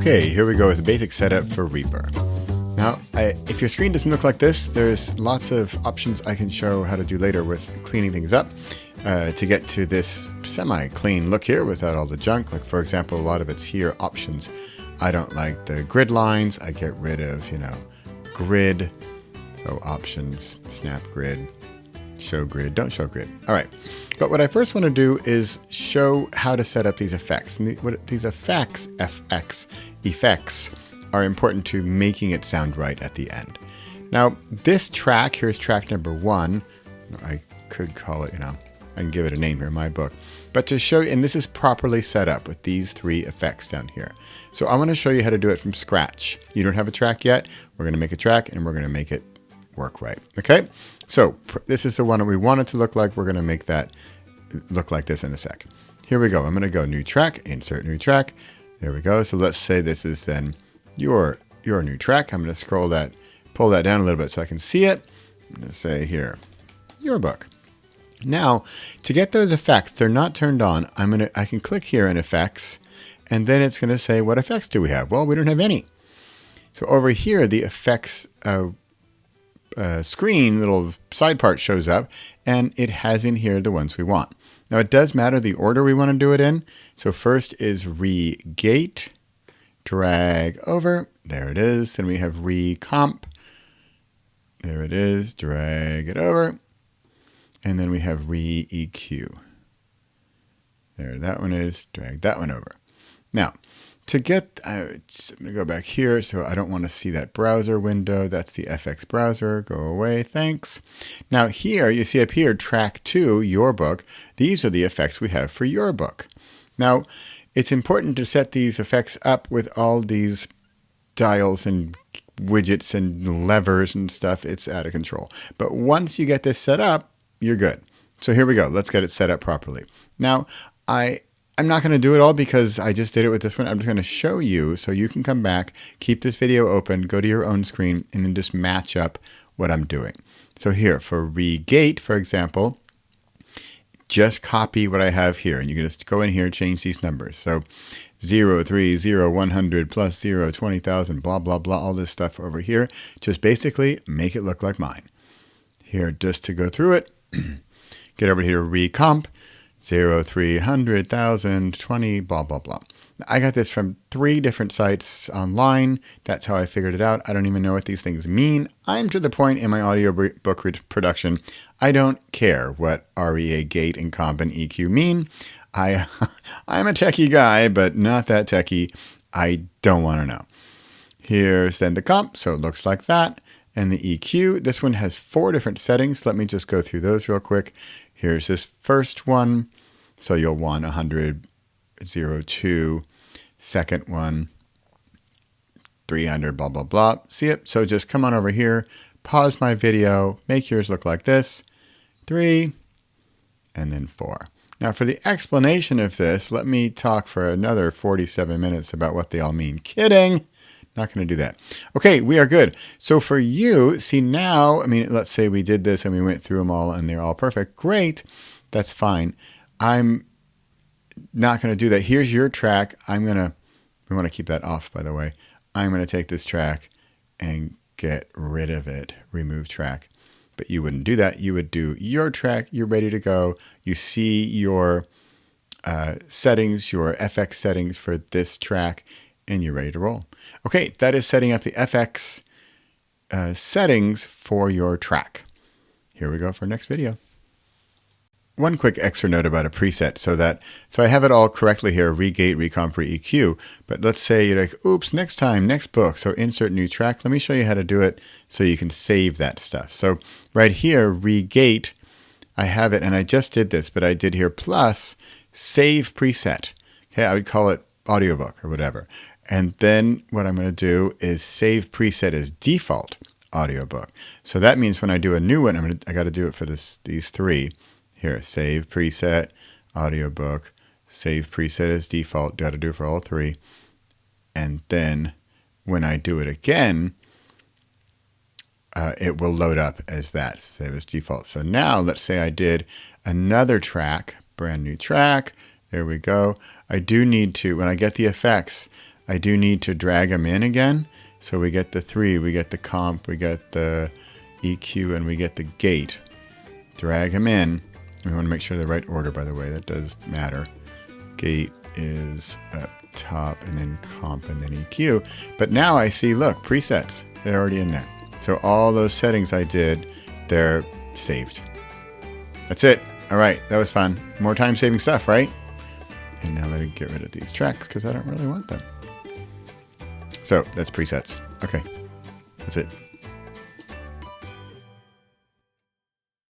Okay, here we go with the basic setup for Reaper. Now, if your screen doesn't look like this, there's lots of options I can show how to do later with cleaning things up to get to this semi-clean look here without all the junk. Like, for example, a lot of it's here, options. I don't like the grid lines. I get rid of, grid. So options, snap grid, show grid, don't show grid. All right. But what I first want to do is show how to set up these effects. And these effects, effects, are important to making it sound right at the end. Now, this track, here's track number 1. I could call it, I can give it a name here in my book. But to show you, and this is properly set up with these 3 effects down here. So I want to show you how to do it from scratch. You don't have a track yet. We're going to make a track and we're going to make it work right. Okay? So this is the one that we want it to look like. We're going to make that look like this in a sec. Here we go. I'm going to go new track, insert new track. There we go. So let's say this is then your new track. I'm going to pull that down a little bit so I can see it. I'm going to say here, your book. Now, to get those effects, they're not turned on. I can click here in effects, and then it's going to say, what effects do we have? Well, we don't have any. So over here, the effects screen, little side part shows up, and it has in here the ones we want. Now, it does matter the order we want to do it in. So first is regate, drag over. There it is. Then we have recomp. There it is. Drag it over. And then we have re-EQ. There, that one is. Drag that one over. Now, to get, I'm going to go back here, so I don't want to see that browser window. That's the FX browser. Go away, thanks. Now here, you see up here, track 2, your book. These are the effects we have for your book. Now, it's important to set these effects up with all these dials and widgets and levers and stuff. It's out of control. But once you get this set up, you're good. So here we go. Let's get it set up properly. Now, I'm not going to do it all because I just did it with this one. I'm just going to show you so you can come back, keep this video open, go to your own screen, and then just match up what I'm doing. So here, for regate, for example, just copy what I have here. And you can just go in here and change these numbers. So 0, 3, 0, 100, plus 0, 20,000, blah, blah, blah, all this stuff over here. Just basically make it look like mine. Here, just to go through it, get over here, recomp. 0, 300,000, 20, blah, blah, blah. I got this from 3 different sites online. That's how I figured it out. I don't even know what these things mean. I'm to the point in my audiobook production, I don't care what REA, gate, and comp, and EQ mean. I'm a techie guy, but not that techie. I don't want to know. Here's then the comp, so it looks like that. And the EQ, this one has 4 different settings. Let me just go through those real quick. Here's this first one. So you'll want 100, 0, 2. Second one, 300, blah, blah, blah. See it? So just come on over here, pause my video, make yours look like this. 3, and then 4. Now for the explanation of this, let me talk for another 47 minutes about what they all mean. Kidding. Not going to do that. Okay, we are good. So for you, see now, let's say we did this and we went through them all and they're all perfect. Great. That's fine. I'm not going to do that. Here's your track. we want to keep that off, by the way. I'm going to take this track and get rid of it. Remove track. But you wouldn't do that. You would do your track. You're ready to go. You see your settings, your FX settings for this track, and you're ready to roll. Okay, that is setting up the FX settings for your track. Here we go for our next video. One quick extra note about a preset so I have it all correctly here, regate, recomp, re-EQ, but let's say you're like, oops, next time, next book, so insert new track. Let me show you how to do it so you can save that stuff. So right here, regate, I have it, and I just did this, but I did here plus save preset. Okay, I would call it audiobook or whatever. And then what I'm going to do is save preset as default audiobook. So that means when I do a new one, I got to do it for these 3. Here, save preset, audiobook, save preset as default. Got to do it for all 3. And then when I do it again, it will load up as that, save as default. So now let's say I did another track, brand new track. There we go. I do need to, when I get the effects, I do need to drag them in again. So we get the 3, we get the comp, we get the EQ, and we get the gate. Drag them in. We want to make sure the right order, by the way. That does matter. Gate is up top, and then comp, and then EQ. But now I see, look, presets. They're already in there. So all those settings I did, they're saved. That's it. All right, that was fun. More time-saving stuff, right? And now let me get rid of these tracks because I don't really want them. So that's presets. Okay, that's it.